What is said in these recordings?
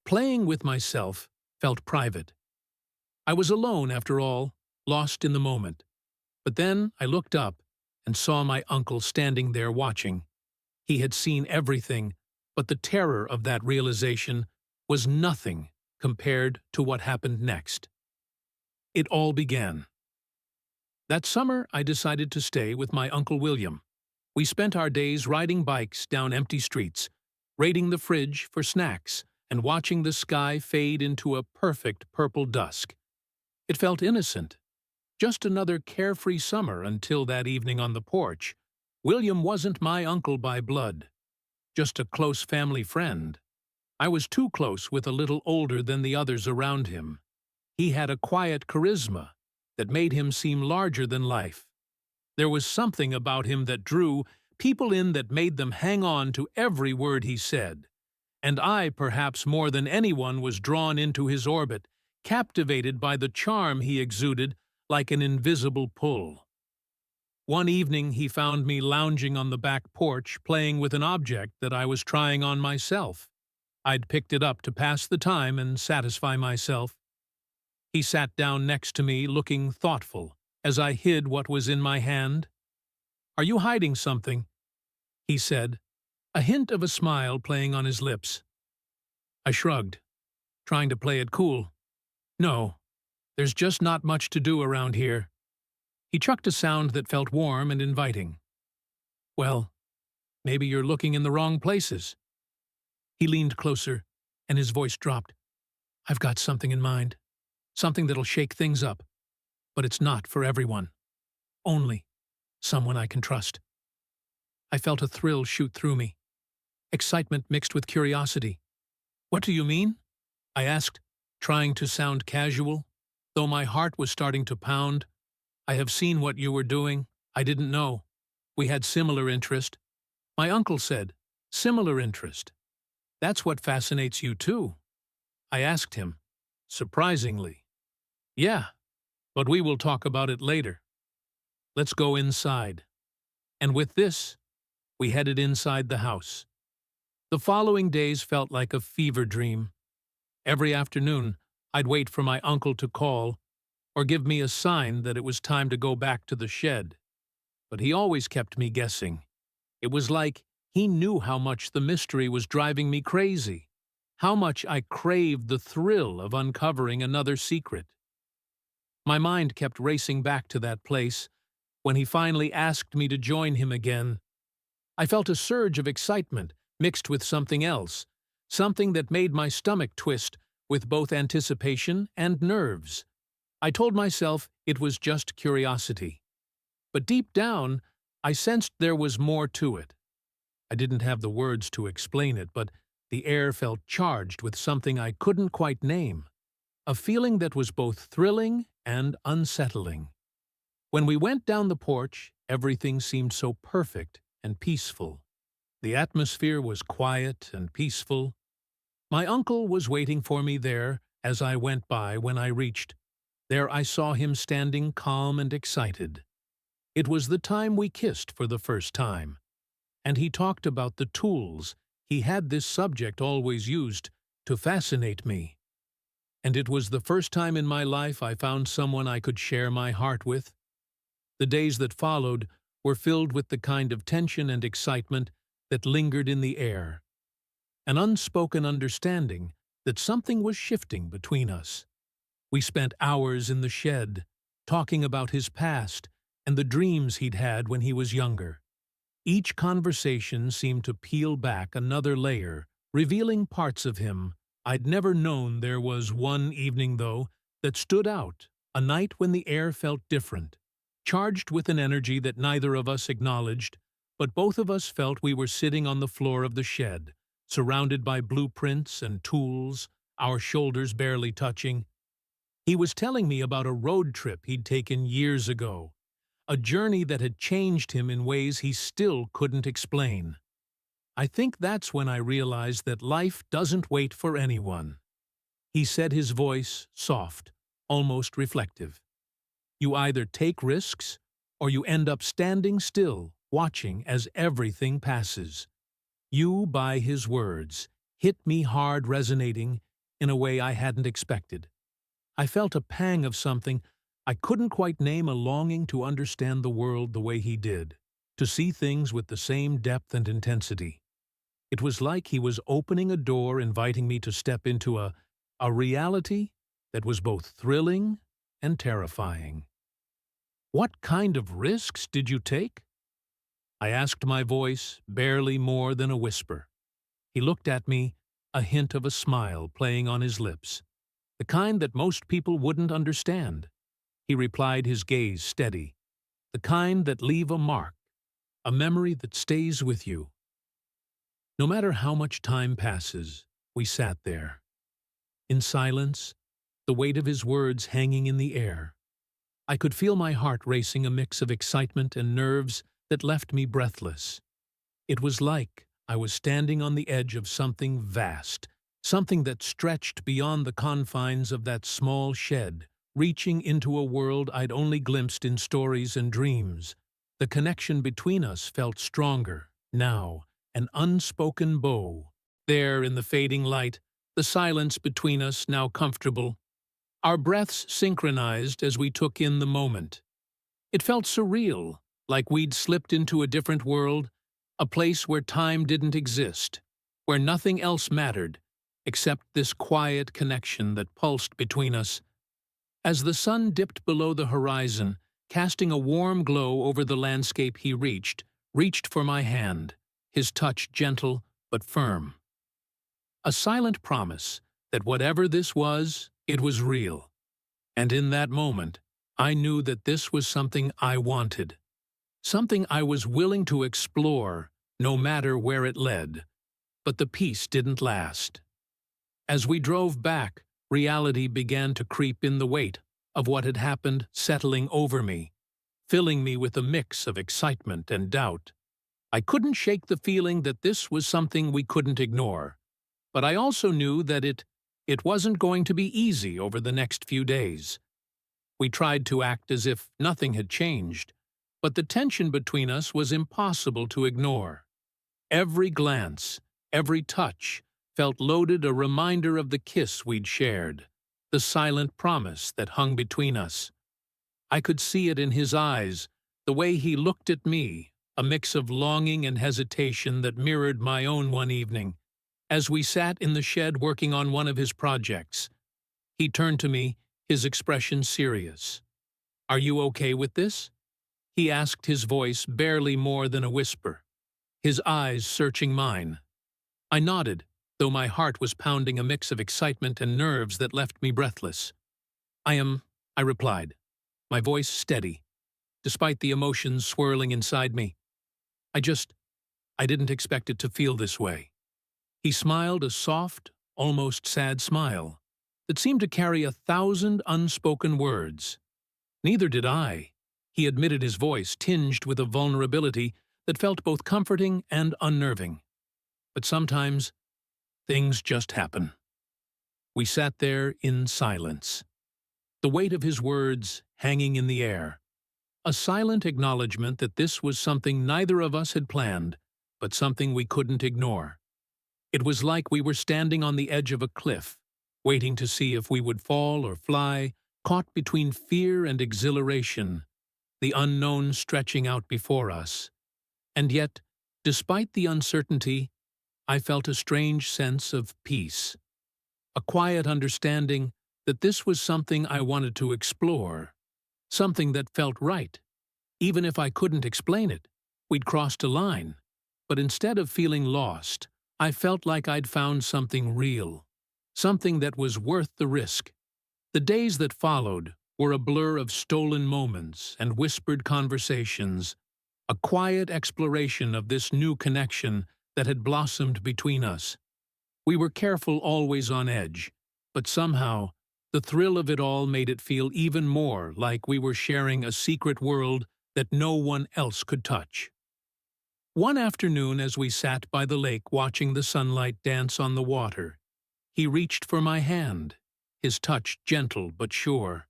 Playing with myself felt private. I was alone, after all, lost in the moment. But then I looked up and saw my uncle standing there watching. He had seen everything, but the terror of that realization was nothing compared to what happened next. It all began. That summer, I decided to stay with my Uncle William. We spent our days riding bikes down empty streets, raiding the fridge for snacks, and watching the sky fade into a perfect purple dusk. It felt innocent. Just another carefree summer until that evening on the porch. William wasn't my uncle by blood, just a close family friend. I was too close with a little older than the others around him. He had a quiet charisma that made him seem larger than life. There was something about him that drew people in, that made them hang on to every word he said. And I, perhaps more than anyone, was drawn into his orbit, captivated by the charm he exuded like an invisible pull. One evening he found me lounging on the back porch, playing with an object that I was trying on myself. I'd picked it up to pass the time and satisfy myself. He sat down next to me, looking thoughtful, as I hid what was in my hand. "Are you hiding something?" he said, a hint of a smile playing on his lips. I shrugged, trying to play it cool. "No, there's just not much to do around here." He chucked a sound that felt warm and inviting. "Well, maybe you're looking in the wrong places." He leaned closer, and his voice dropped. "I've got something in mind, something that'll shake things up, but it's not for everyone. Only someone I can trust." I felt a thrill shoot through me, excitement mixed with curiosity. "What do you mean?" I asked, trying to sound casual, though my heart was starting to pound. "I have seen what you were doing. I didn't know. We had similar interest." My uncle said, "Similar interest? That's what fascinates you too?" I asked him, surprisingly. "Yeah, but we will talk about it later. Let's go inside." And with this, we headed inside the house. The following days felt like a fever dream. Every afternoon, I'd wait for my uncle to call or give me a sign that it was time to go back to the shed. But he always kept me guessing. It was like he knew how much the mystery was driving me crazy, how much I craved the thrill of uncovering another secret. My mind kept racing back to that place when he finally asked me to join him again. I felt a surge of excitement mixed with something else, something that made my stomach twist with both anticipation and nerves. I told myself it was just curiosity. But deep down, I sensed there was more to it. I didn't have the words to explain it, but the air felt charged with something I couldn't quite name, a feeling that was both thrilling and unsettling. When we went down the porch, everything seemed so perfect and peaceful. The atmosphere was quiet and peaceful. My uncle was waiting for me there as I went by. When I reached, there I saw him standing calm and excited. It was the time we kissed for the first time, and he talked about the tools he had this subject always used to fascinate me. And it was the first time in my life I found someone I could share my heart with. The days that followed were filled with the kind of tension and excitement that lingered in the air, an unspoken understanding that something was shifting between us. We spent hours in the shed, talking about his past and the dreams he'd had when he was younger. Each conversation seemed to peel back another layer, revealing parts of him I'd never known. There was one evening, though, that stood out, a night when the air felt different, charged with an energy that neither of us acknowledged, but both of us felt. We were sitting on the floor of the shed, surrounded by blueprints and tools, our shoulders barely touching. He was telling me about a road trip he'd taken years ago, a journey that had changed him in ways he still couldn't explain. I think that's when I realized that life doesn't wait for anyone. He said, his voice soft, almost reflective. You either take risks, or you end up standing still, watching as everything passes. You, by his words, hit me hard, resonating in a way I hadn't expected. I felt a pang of something I couldn't quite name, a longing to understand the world the way he did, to see things with the same depth and intensity. It was like he was opening a door, inviting me to step into a reality that was both thrilling and terrifying. "What kind of risks did you take?" I asked, my voice barely more than a whisper. He looked at me, a hint of a smile playing on his lips, the kind that most people wouldn't understand. He replied, his gaze steady, the kind that leave a mark, a memory that stays with you. No matter how much time passes, we sat there, in silence, the weight of his words hanging in the air. I could feel my heart racing, a mix of excitement and nerves that left me breathless. It was like I was standing on the edge of something vast, something that stretched beyond the confines of that small shed, reaching into a world I'd only glimpsed in stories and dreams. The connection between us felt stronger, now, an unspoken bow. There in the fading light, the silence between us now comfortable. Our breaths synchronized as we took in the moment. It felt surreal, like we'd slipped into a different world, a place where time didn't exist, where nothing else mattered, except this quiet connection that pulsed between us. As the sun dipped below the horizon, casting a warm glow over the landscape, he reached for my hand, his touch gentle but firm. A silent promise that whatever this was, it was real. And in that moment, I knew that this was something I wanted, something I was willing to explore, no matter where it led. But the peace didn't last. As we drove back, reality began to creep in, the weight of what had happened settling over me, filling me with a mix of excitement and doubt. I couldn't shake the feeling that this was something we couldn't ignore, but I also knew that it wasn't going to be easy over the next few days. We tried to act as if nothing had changed, but the tension between us was impossible to ignore. Every glance, every touch, felt loaded, a reminder of the kiss we'd shared, the silent promise that hung between us. I could see it in his eyes, the way he looked at me, a mix of longing and hesitation that mirrored my own one evening. As we sat in the shed working on one of his projects, he turned to me, his expression serious. "Are you okay with this?" he asked, his voice barely more than a whisper, his eyes searching mine. I nodded, though my heart was pounding, a mix of excitement and nerves that left me breathless. I replied, my voice steady, despite the emotions swirling inside me. I didn't expect it to feel this way." He smiled, a soft, almost sad smile that seemed to carry 1,000 unspoken words. "Neither did I," he admitted, his voice tinged with a vulnerability that felt both comforting and unnerving. "But sometimes, things just happen." We sat there in silence, the weight of his words hanging in the air, a silent acknowledgement that this was something neither of us had planned, but something we couldn't ignore. It was like we were standing on the edge of a cliff, waiting to see if we would fall or fly, caught between fear and exhilaration, the unknown stretching out before us. And yet, despite the uncertainty, I felt a strange sense of peace, a quiet understanding that this was something I wanted to explore, something that felt right. Even if I couldn't explain it, we'd crossed a line. But instead of feeling lost, I felt like I'd found something real, something that was worth the risk. The days that followed were a blur of stolen moments and whispered conversations, a quiet exploration of this new connection that had blossomed between us. We were careful, always on edge, but somehow the thrill of it all made it feel even more like we were sharing a secret world that no one else could touch. One afternoon, as we sat by the lake watching the sunlight dance on the water, he reached for my hand, his touch gentle but sure.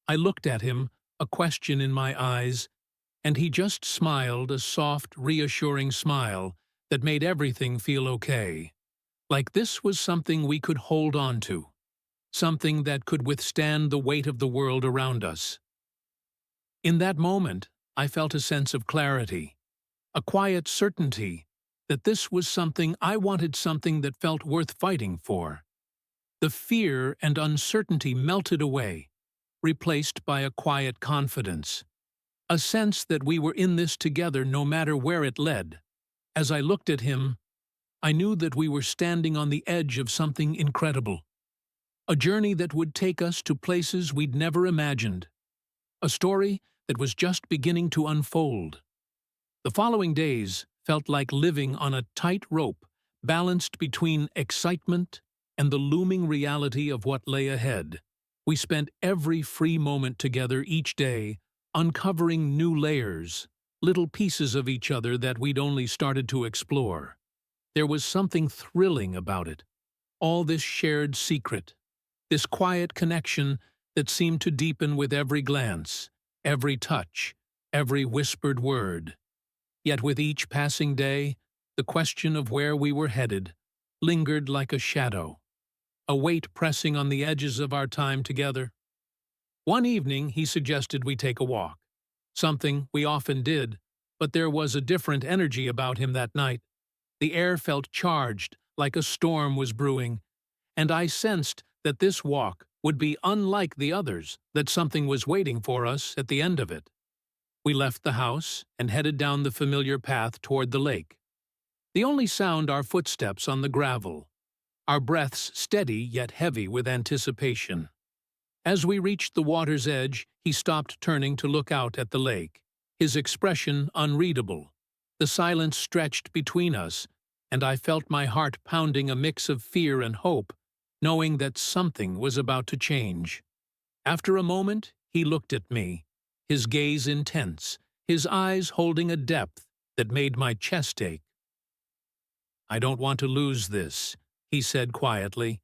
I looked at him, a question in my eyes, and he just smiled, a soft, reassuring smile that made everything feel okay. like this was something we could hold on to, something that could withstand the weight of the world around us. In that moment, I felt a sense of clarity, a quiet certainty that this was something I wanted, something that felt worth fighting for. The fear and uncertainty melted away, replaced by a quiet confidence, a sense that we were in this together no matter where it led. As I looked at him, I knew that we were standing on the edge of something incredible, a journey that would take us to places we'd never imagined, a story that was just beginning to unfold. The following days felt like living on a tight rope, balanced between excitement and the looming reality of what lay ahead. We spent every free moment together each day, uncovering new layers, little pieces of each other that we'd only started to explore. There was something thrilling about it, all this shared secret, this quiet connection that seemed to deepen with every glance, every touch, every whispered word. Yet with each passing day, the question of where we were headed lingered like a shadow, a weight pressing on the edges of our time together. One evening, he suggested we take a walk, something we often did, but there was a different energy about him that night. The air felt charged, like a storm was brewing, and I sensed that this walk would be unlike the others, that something was waiting for us at the end of it. We left the house and headed down the familiar path toward the lake. The only sound our footsteps on the gravel, our breaths steady yet heavy with anticipation. As we reached the water's edge, he stopped, turning to look out at the lake, his expression unreadable. The silence stretched between us, and I felt my heart pounding, a mix of fear and hope, knowing that something was about to change. After a moment, he looked at me, his gaze intense, his eyes holding a depth that made my chest ache. "I don't want to lose this," he said quietly,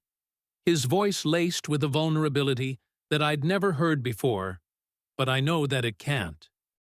his voice laced with a vulnerability that I'd never heard before, "but I know that it can't."